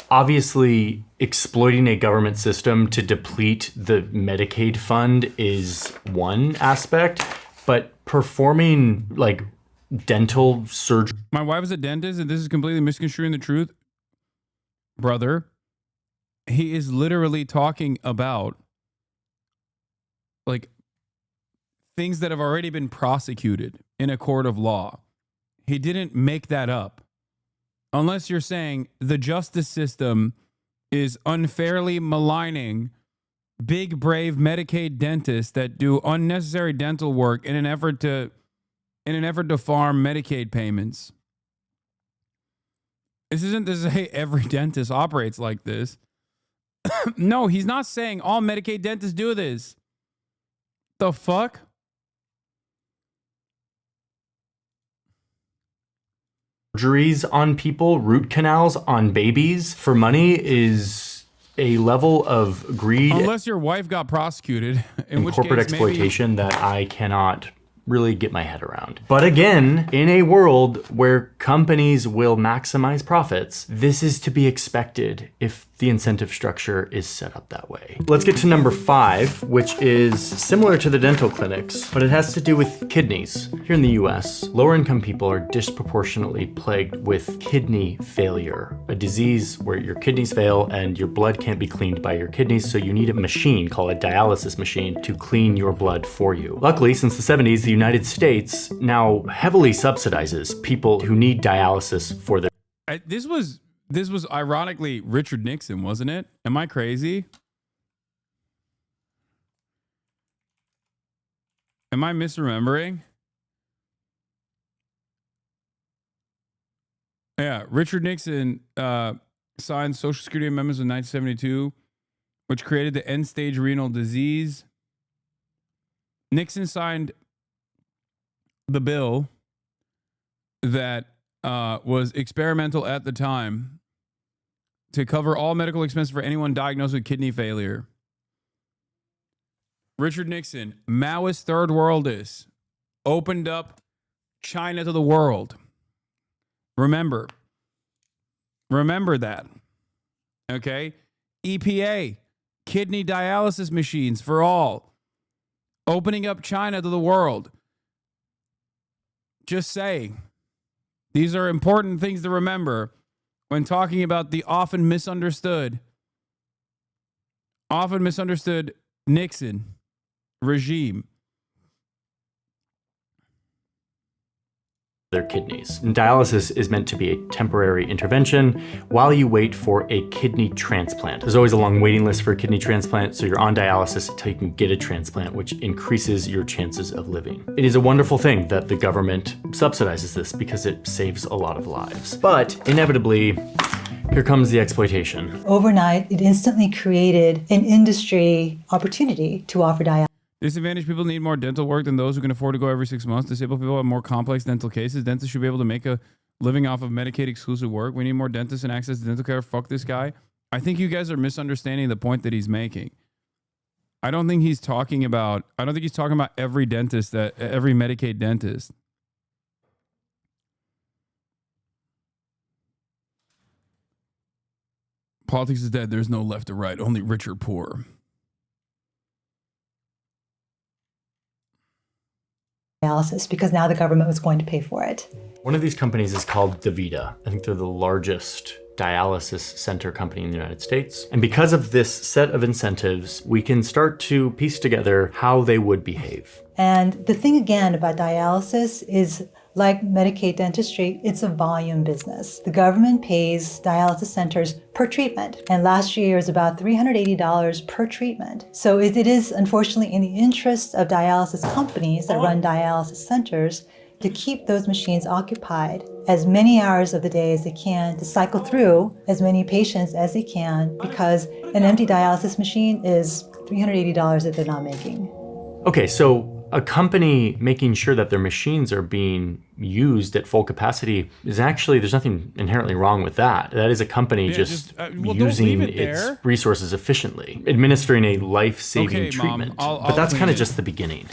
Obviously, exploiting a government system to deplete the Medicaid fund is one aspect, but performing like dental surgery. My wife is a dentist, and this is completely misconstruing the truth. Brother, he is literally talking about like things that have already been prosecuted in a court of law. He didn't make that up. Unless you're saying the justice system is unfairly maligning big, brave Medicaid dentists that do unnecessary dental work in an effort to farm Medicaid payments. This isn't to say every dentist operates like this. No, he's not saying all Medicaid dentists do this. The fuck? Surgeries on people, root canals on babies for money is a level of greed. Unless your wife got prosecuted, in which corporate case exploitation that I cannot really get my head around. But again, in a world where companies will maximize profits, this is to be expected if the incentive structure is set up that way. Let's get to number 5, which is similar to the dental clinics, but it has to do with kidneys. Here in the US, lower income people are disproportionately plagued with kidney failure, a disease where your kidneys fail and your blood can't be cleaned by your kidneys, so you need a machine called a dialysis machine to clean your blood for you. Luckily, since the 70s, the United States now heavily subsidizes people who need dialysis for their... This was ironically Richard Nixon, wasn't it? Am I crazy? Am I misremembering? Yeah, Richard Nixon signed Social Security amendments in 1972, which created the end-stage renal disease. Nixon signed the bill that was experimental at the time to cover all medical expenses for anyone diagnosed with kidney failure. Richard Nixon, Maoist third worldist, opened up China to the world. Remember that. Okay? EPA, kidney dialysis machines for all. Opening up China to the world. Just saying. These are important things to remember when talking about the often misunderstood Nixon regime. Their kidneys. And dialysis is meant to be a temporary intervention while you wait for a kidney transplant. There's always a long waiting list for a kidney transplant, so you're on dialysis until you can get a transplant, which increases your chances of living. It is a wonderful thing that the government subsidizes this because it saves a lot of lives. But inevitably, here comes the exploitation. Overnight, it instantly created an industry opportunity to offer dialysis. Disadvantaged people need more dental work than those who can afford to go every 6 months. Disabled people have more complex dental cases. Dentists should be able to make a living off of Medicaid exclusive work. We need more dentists and access to dental care. Fuck this guy. I think you guys are misunderstanding the point that he's making. I don't think he's talking about every dentist, every Medicaid dentist. Politics is dead. There's no left or right, only rich or poor. Dialysis because now the government was going to pay for it. One of these companies is called DaVita. I think they're the largest dialysis center company in the United States. And because of this set of incentives, we can start to piece together how they would behave. And the thing again about dialysis is, like Medicaid dentistry, it's a volume business. The government pays dialysis centers per treatment. And last year was about $380 per treatment. So it is unfortunately in the interest of dialysis companies that run dialysis centers to keep those machines occupied as many hours of the day as they can, to cycle through as many patients as they can, because an empty dialysis machine is $380 that they're not making. Okay, so a company making sure that their machines are being used at full capacity is actually, there's nothing inherently wrong with that. That is a company using its resources efficiently, administering a life-saving treatment. But that's kind of just the beginning.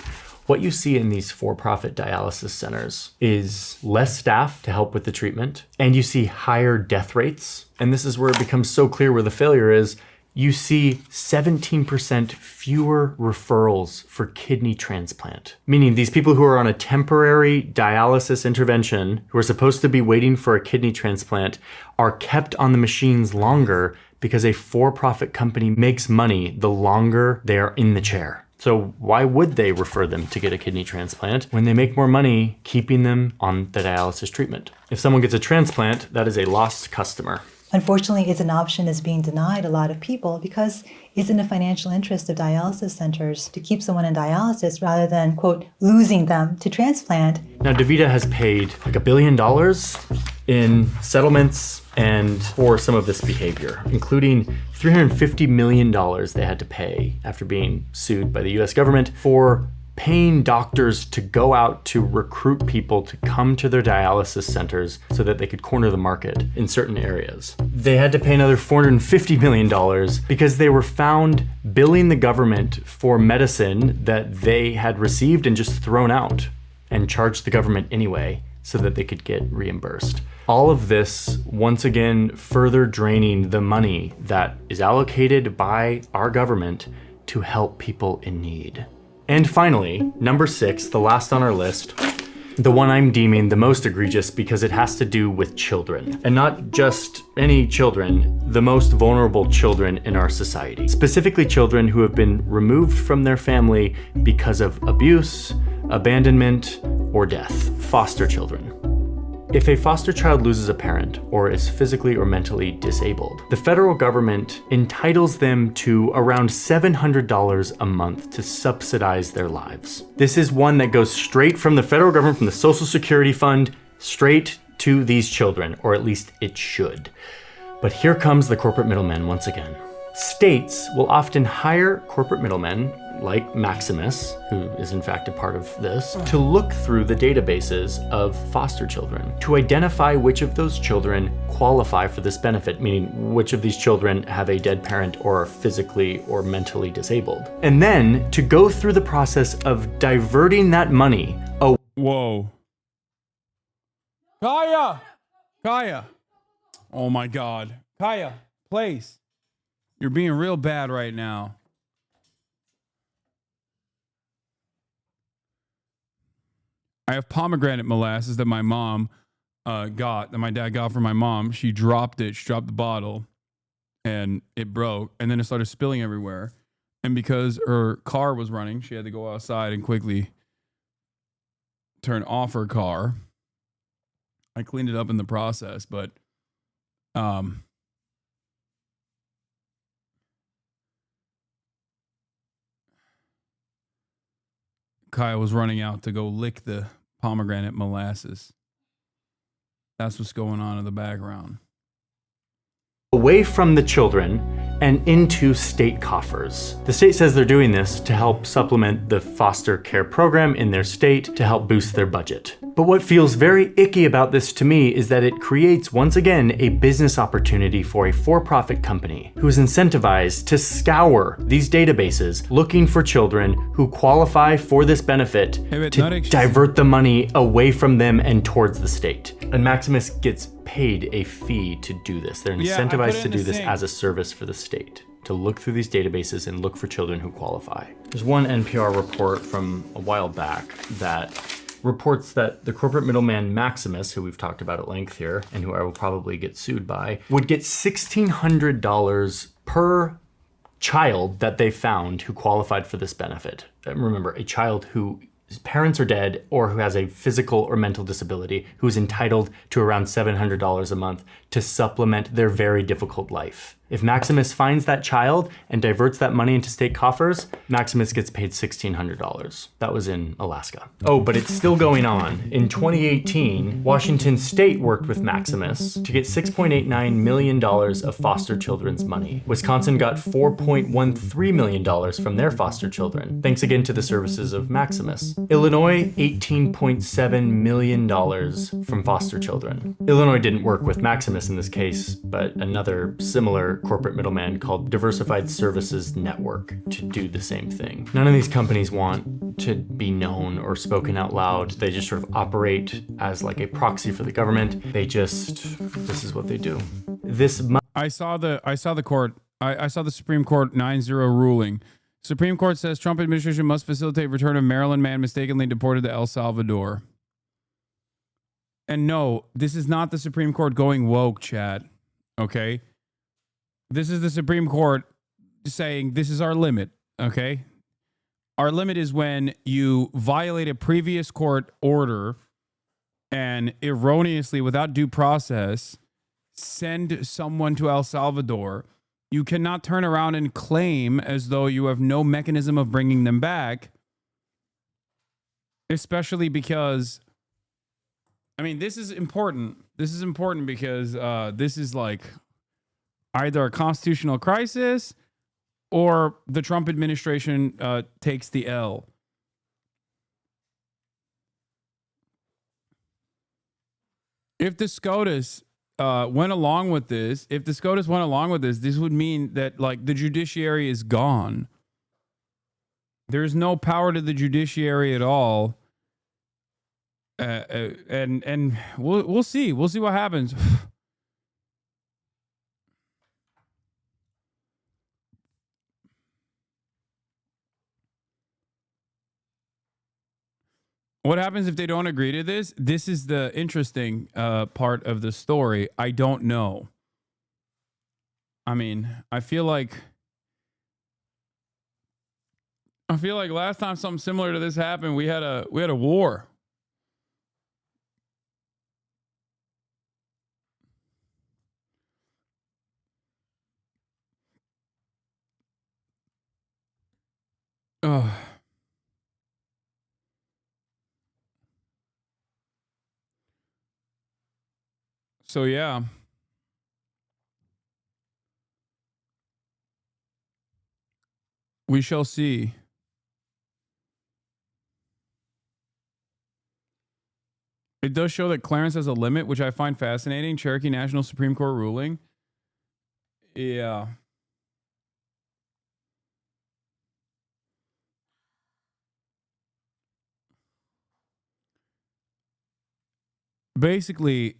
What you see in these for-profit dialysis centers is less staff to help with the treatment, and you see higher death rates. And this is where it becomes so clear where the failure is. You see 17% fewer referrals for kidney transplant, meaning these people who are on a temporary dialysis intervention, who are supposed to be waiting for a kidney transplant, are kept on the machines longer because a for-profit company makes money the longer they are in the chair. So why would they refer them to get a kidney transplant when they make more money keeping them on the dialysis treatment? If someone gets a transplant, that is a lost customer. Unfortunately, it's an option that's being denied a lot of people because it's in the financial interest of dialysis centers to keep someone in dialysis rather than, quote, losing them to transplant. Now, DaVita has paid like $1 billion in settlements and for some of this behavior, including $350 million they had to pay after being sued by the US government for paying doctors to go out to recruit people to come to their dialysis centers so that they could corner the market in certain areas. They had to pay another $450 million because they were found billing the government for medicine that they had received and just thrown out and charged the government anyway so that they could get reimbursed. All of this, once again, further draining the money that is allocated by our government to help people in need. And finally, number 6, the last on our list, the one I'm deeming the most egregious because it has to do with children. And not just any children, the most vulnerable children in our society. Specifically children who have been removed from their family because of abuse, abandonment, or death. Foster children. If a foster child loses a parent or is physically or mentally disabled, the federal government entitles them to around $700 a month to subsidize their lives. This is one that goes straight from the federal government, from the Social Security Fund, straight to these children, or at least it should. But here comes the corporate middlemen once again. States will often hire corporate middlemen like Maximus, who is in fact a part of this, to look through the databases of foster children to identify which of those children qualify for this benefit, meaning which of these children have a dead parent or are physically or mentally disabled. And then to go through the process of diverting that money. Whoa. Kaya. Oh my God. Kaya, please. You're being real bad right now. I have pomegranate molasses that my mom that my dad got from my mom. She dropped it. She dropped the bottle and it broke. And then it started spilling everywhere. And because her car was running, she had to go outside and quickly turn off her car. I cleaned it up in the process, but Kaya was running out to go lick the pomegranate molasses. That's what's going on in the background. Away from the children and into state coffers. The state says they're doing this to help supplement the foster care program in their state to help boost their budget. But what feels very icky about this to me is that it creates, once again, a business opportunity for a for-profit company who is incentivized to scour these databases looking for children who qualify for this benefit to divert the money away from them and towards the state. And Maximus gets paid a fee to do this. They're incentivized to do this as a service for the state, to look through these databases and look for children who qualify. There's one NPR report from a while back that reports that the corporate middleman Maximus, who we've talked about at length here, and who I will probably get sued by, would get $1,600 per child that they found who qualified for this benefit. And remember, a child whose parents are dead or who has a physical or mental disability who is entitled to around $700 a month to supplement their very difficult life. If Maximus finds that child and diverts that money into state coffers, Maximus gets paid $1,600. That was in Alaska. Oh, but it's still going on. In 2018, Washington State worked with Maximus to get $6.89 million of foster children's money. Wisconsin got $4.13 million from their foster children, thanks again to the services of Maximus. Illinois, $18.7 million from foster children. Illinois didn't work with Maximus in this case, but another similar corporate middleman called Diversified Services Network to do the same thing. None of these companies want to be known or spoken out loud. They just sort of operate as like a proxy for the government. This is what they do. I saw the Supreme Court 9-0 ruling. Supreme Court says Trump administration must facilitate return of Maryland man mistakenly deported to El Salvador. And no, this is not the Supreme Court going woke, chat. Okay? This is the Supreme Court saying this is our limit. Okay? Our limit is when you violate a previous court order and erroneously, without due process, send someone to El Salvador. You cannot turn around and claim as though you have no mechanism of bringing them back, especially because, I mean, this is important. This is important because this is like either a constitutional crisis or the Trump administration takes the L. If the SCOTUS went along with this, this would mean that like the judiciary is gone. There's no power to the judiciary at all. And we'll see. We'll see what happens. What happens if they don't agree to this? This is the interesting part of the story. I don't know. I mean, I feel like last time something similar to this happened, we had a war. Oh. So yeah. We shall see. It does show that Clarence has a limit, which I find fascinating. Cherokee National Supreme Court ruling. Yeah. Basically,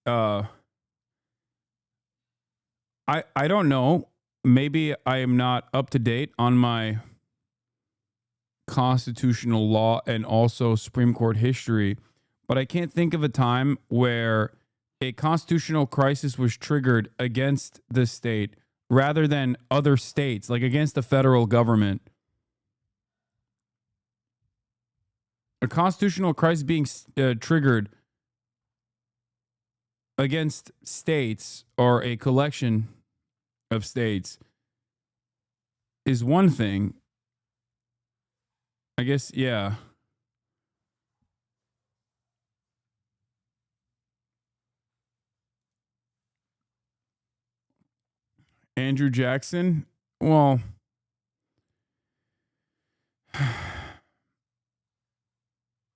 I don't know. Maybe I am not up to date on my constitutional law and also Supreme Court history, but I can't think of a time where a constitutional crisis was triggered against the state rather than other states, like against the federal government. A constitutional crisis being triggered against states or a collection of states is one thing. I guess, yeah. Andrew Jackson. Well,